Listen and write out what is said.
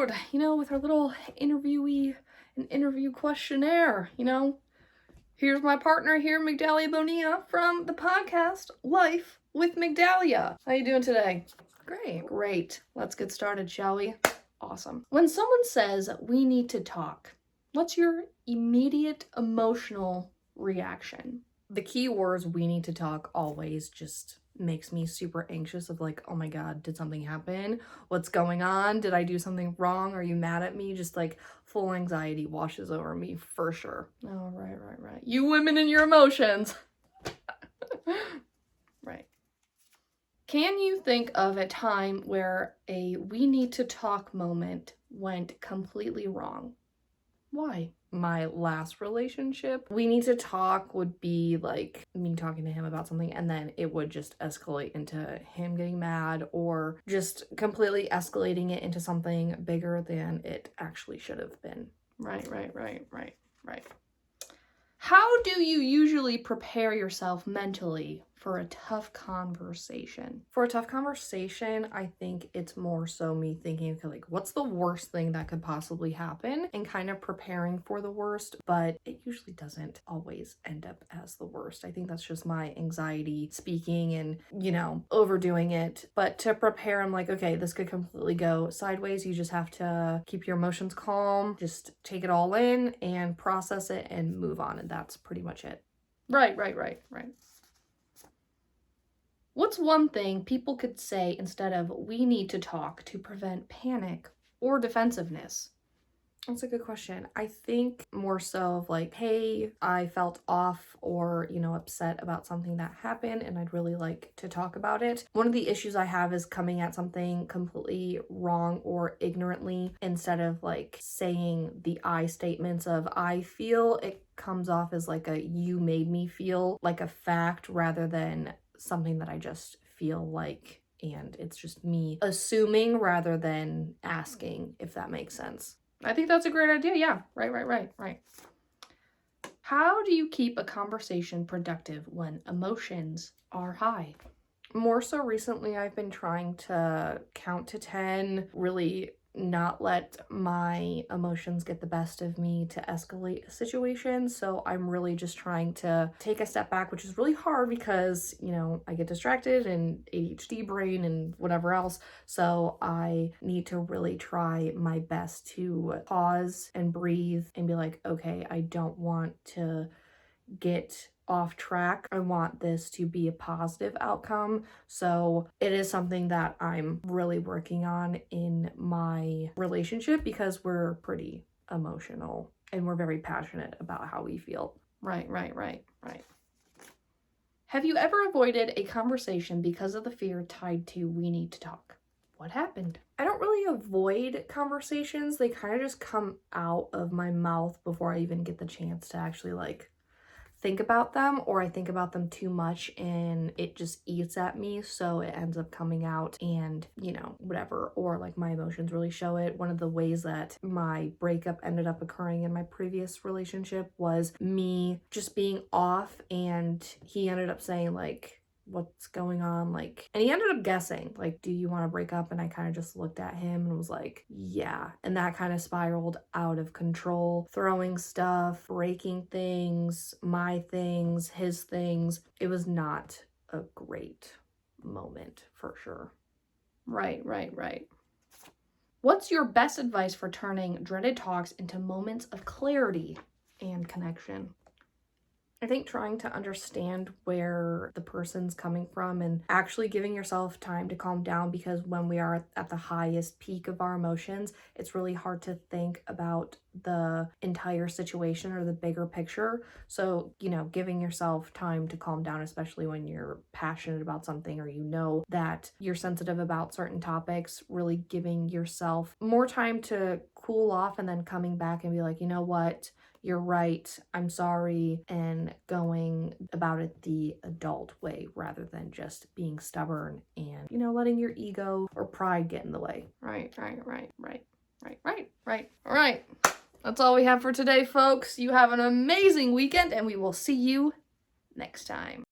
start, with our little interview questionnaire, Here's my partner here, Migdalia Bonilla, from the podcast Life with Migdalia. How you doing today? Great. Let's get started, shall we? Awesome. When someone says we need to talk, what's your immediate emotional reaction? The key words we need to talk always just makes me super anxious of like, oh my God, did something happen? What's going on? Did I do something wrong? Are you mad at me? Just like full anxiety washes over me for sure. Oh, right. You women and your emotions. Right. Can you think of a time where a we need to talk moment went completely wrong? Why? My last relationship, we need to talk would be like me talking to him about something, and then it would just escalate into him getting mad or just completely escalating it into something bigger than it actually should have been. Right. How do you usually prepare yourself mentally for a tough conversation? For a tough conversation, I think it's more so me thinking, okay, like, what's the worst thing that could possibly happen and kind of preparing for the worst, but it usually doesn't always end up as the worst. I think that's just my anxiety speaking and, overdoing it. But to prepare, I'm like, okay, this could completely go sideways. You just have to keep your emotions calm, just take it all in and process it and move on. And that's pretty much it. Right. What's one thing people could say instead of we need to talk to prevent panic or defensiveness? That's a good question. I think more so of like, hey, I felt off or, upset about something that happened and I'd really like to talk about it. One of the issues I have is coming at something completely wrong or ignorantly instead of like saying the I statements of I feel. It comes off as like a you made me feel, like a fact rather than something that I just feel like, and it's just me assuming rather than asking, if that makes sense. I think that's a great idea. Yeah, right. How do you keep a conversation productive when emotions are high? More so recently, I've been trying to count to 10, really not let my emotions get the best of me to escalate a situation. So I'm really just trying to take a step back, which is really hard because, I get distracted and ADHD brain and whatever else. So I need to really try my best to pause and breathe and be like, okay, I don't want to get off track. I want this to be a positive outcome. So it is something that I'm really working on in my relationship because we're pretty emotional and we're very passionate about how we feel. Right. Have you ever avoided a conversation because of the fear tied to we need to talk? What happened? I don't really avoid conversations. They kind of just come out of my mouth before I even get the chance to actually think about them, or I think about them too much and it just eats at me, so it ends up coming out and whatever, or like my emotions really show it. One of the ways that my breakup ended up occurring in my previous relationship was me just being off, and he ended up saying like, what's going on, and he ended up guessing like, do you want to break up? And I kind of just looked at him and was like, yeah. And that kind of spiraled out of control, throwing stuff, breaking things, my things, his things. It was not a great moment for sure. Right. What's your best advice for turning dreaded talks into moments of clarity and connection? I think trying to understand where the person's coming from and actually giving yourself time to calm down, because when we are at the highest peak of our emotions, it's really hard to think about the entire situation or the bigger picture. So, giving yourself time to calm down, especially when you're passionate about something or that you're sensitive about certain topics, really giving yourself more time to cool off and then coming back and be like, you know what? You're right, I'm sorry, and going about it the adult way rather than just being stubborn and, letting your ego or pride get in the way. Right. All right. That's all we have for today, folks. You have an amazing weekend, and we will see you next time.